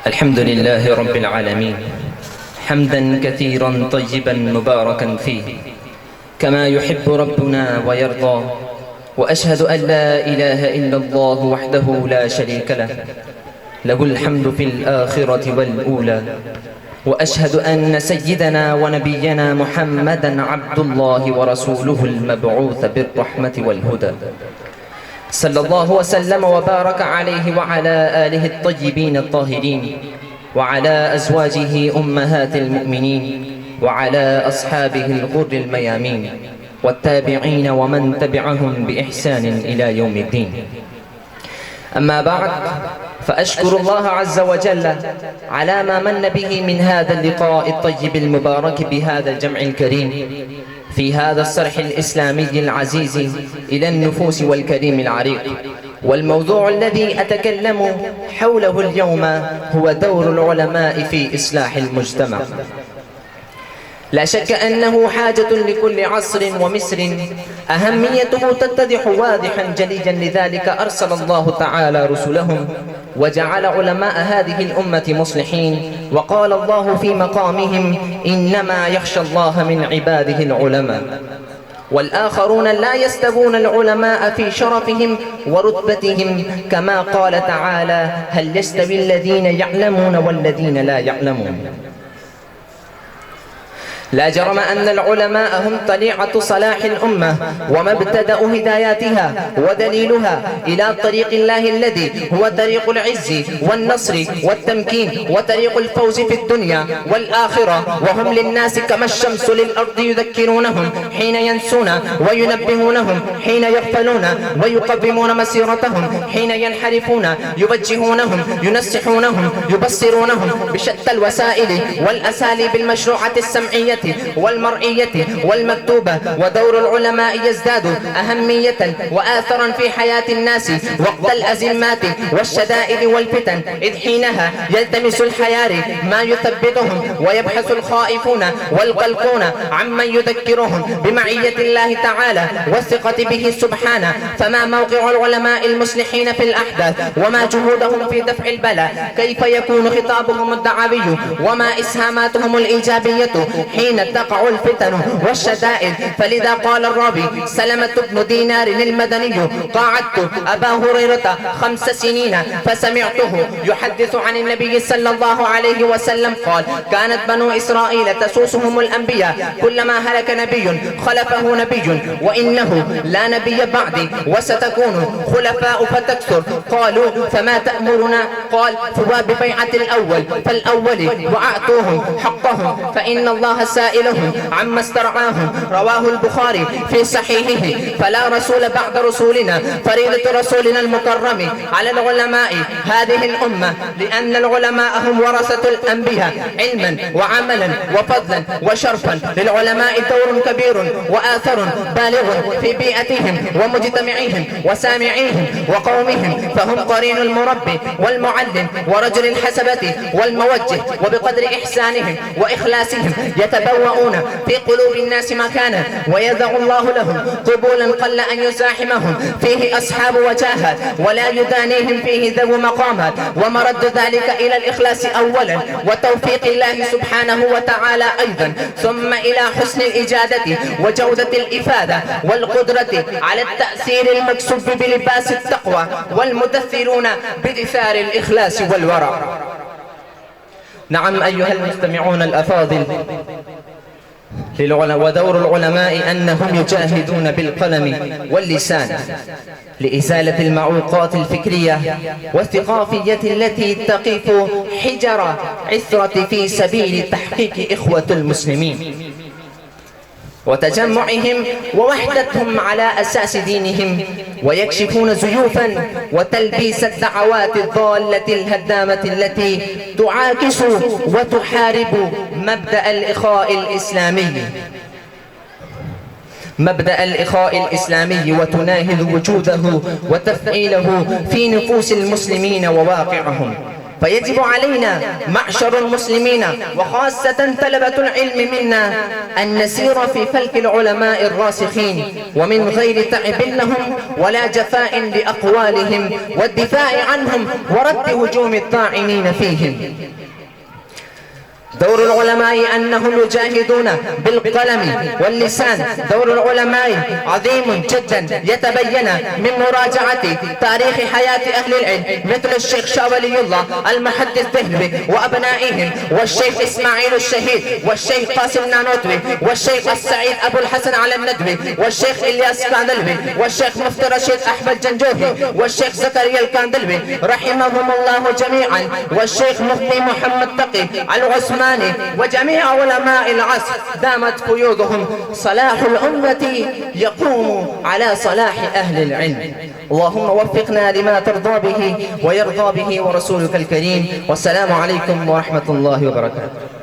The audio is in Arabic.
الحمد لله رب العالمين، حمدا كثيرا طيبا مباركا فيه كما يحب ربنا ويرضى. وأشهد أن لا إله إلا الله وحده لا شريك له، له الحمد في الآخرة والأولى. وأشهد أن سيدنا ونبينا محمدا عبد الله ورسوله المبعوث بالرحمة والهدى، صلى الله وسلم وبارك عليه وعلى آله الطيبين الطاهرين، وعلى أزواجه أمهات المؤمنين، وعلى أصحابه الغر الميامين، والتابعين ومن تبعهم بإحسان إلى يوم الدين. أما بعد، فأشكر الله عز وجل على ما من به من هذا اللقاء الطيب المبارك بهذا الجمع الكريم في هذا الصرح الإسلامي العزيز إلى النفوس والكريم العريق. والموضوع الذي أتكلم حوله اليوم هو دور العلماء في إصلاح المجتمع. لا شك أنه حاجة لكل عصر ومصر، أهميته تتضح واضحا جليا، لذلك أرسل الله تعالى رسلهم وجعل علماء هذه الأمة مصلحين. وقال الله في مقامهم: إنما يخشى الله من عباده العلماء. والآخرون لا يستوون العلماء في شرفهم ورتبتهم، كما قال تعالى: هل يستوي الذين يعلمون والذين لا يعلمون؟ لا جرم أن العلماء هم طليعة صلاح الأمة ومبتدأ هداياتها ودليلها إلى طريق الله الذي هو طريق العز والنصر والتمكين وطريق الفوز في الدنيا والآخرة. وهم للناس كما الشمس للأرض، يذكرونهم حين ينسون وينبهونهم حين يغفلون، ويقومون مسيرتهم حين ينحرفون، يوجهونهم ينصحونهم يبصرونهم بشتى الوسائل والأساليب المشروعة السمعية والمرئية والمكتوبة. ودور العلماء يزداد أهمية وآثرا في حياة الناس وقت الأزمات والشدائد والفتن، إذ حينها يلتمس الحيار ما يثبتهم، ويبحث الخائفون والقلقون عمن يذكرهم بمعية الله تعالى والثقة به سبحانه. فما موقع العلماء المصلحين في الأحداث، وما جهودهم في دفع البلاء؟ كيف يكون خطابهم الدعوي وما إسهاماتهم الإيجابية حين تقع الفتن والشدائد؟ فلذا قال الرابي سلمة بن دينار المدني: قعدت أبا هريرة 5 سنين فسمعته يحدث عن النبي صلى الله عليه وسلم قال: كانت بنو إسرائيل تسوسهم الأنبياء، كلما هلك نبي خلفه نبي، وإنه لا نبي بعدي وستكون خلفاء فتكثر. قالوا: فما تأمرنا؟ قال: فوا ببيعة الأول فالأول، وأعطوهم حقهم، فإن الله سائلهم عما استرعاهم. رواه البخاري في صحيحه. فلا رسول بعد رسولنا، فريضة رسولنا المكرم على العلماء هذه الأمة، لأن العلماء هم ورثة الأنبياء علما وعملا وفضلا وشرفا. للعلماء دور كبير وآثر بالغ في بيئتهم ومجتمعهم وسامعيهم وقومهم، فهم قرين المربي والمعلم ورجل الحسبة والموجه. وبقدر إحسانهم وإخلاصهم يتبوؤون في قلوب الناس مكانا، ويدع الله لهم قبولا قل أن يزاحمهم فيه أصحاب وجاهات، ولا يدانيهم فيه ذو مقامات. ومرد ذلك إلى الإخلاص أولا، وتوفيق الله سبحانه وتعالى أيضا، ثم إلى حسن الإجادة وجودة الإفادة والقدرة على التأثير المكسوب بلباس التقوى، والمدثرون بدثار الإخلاص والورع. نعم أيها المستمعون الأفاضل، ودور العلماء أنهم يجاهدون بالقلم واللسان لإزالة المعوقات الفكرية والثقافية التي تقف حجر عثرة في سبيل تحقيق إخوة المسلمين وتجمعهم ووحدتهم على أساس دينهم، ويكشفون زيوفا وتلبيس الدعوات الضالة الهدامة التي تعاكس وتحارب مبدأ الإخاء الإسلامي وتناهض وجوده وتفعيله في نفوس المسلمين وواقعهم. فيجب علينا معشر المسلمين وخاصة طلبة العلم منا أن نسير في فلك العلماء الراسخين، ومن غير تعب لهم ولا جفاء لأقوالهم، والدفاع عنهم ورد هجوم الطاعنين فيهم. دور العلماء أنهم يجاهدون بالقلم واللسان. دور العلماء عظيم جدا يتبين من مراجعة تاريخ حياة أهل العلم مثل الشيخ شاه ولي الله المحدث دهلوي وأبنائهم، والشيخ إسماعيل الشهيد، والشيخ قاسم نانوتوي، والشيخ السعيد أبو الحسن على الندوي، والشيخ إلياس كاندلوي، والشيخ مفتي رشيد أحمد جنجوهي، والشيخ زكريا الكاندلوي رحمهم الله جميعا، والشيخ مفتي محمد تقي العثماني، وجميع علماء العصر دامت قيودهم. صلاح الأمة يقوم على صلاح أهل العلم. اللهم وفقنا لما ترضى به ويرضى به ورسولك الكريم. والسلام عليكم ورحمة الله وبركاته.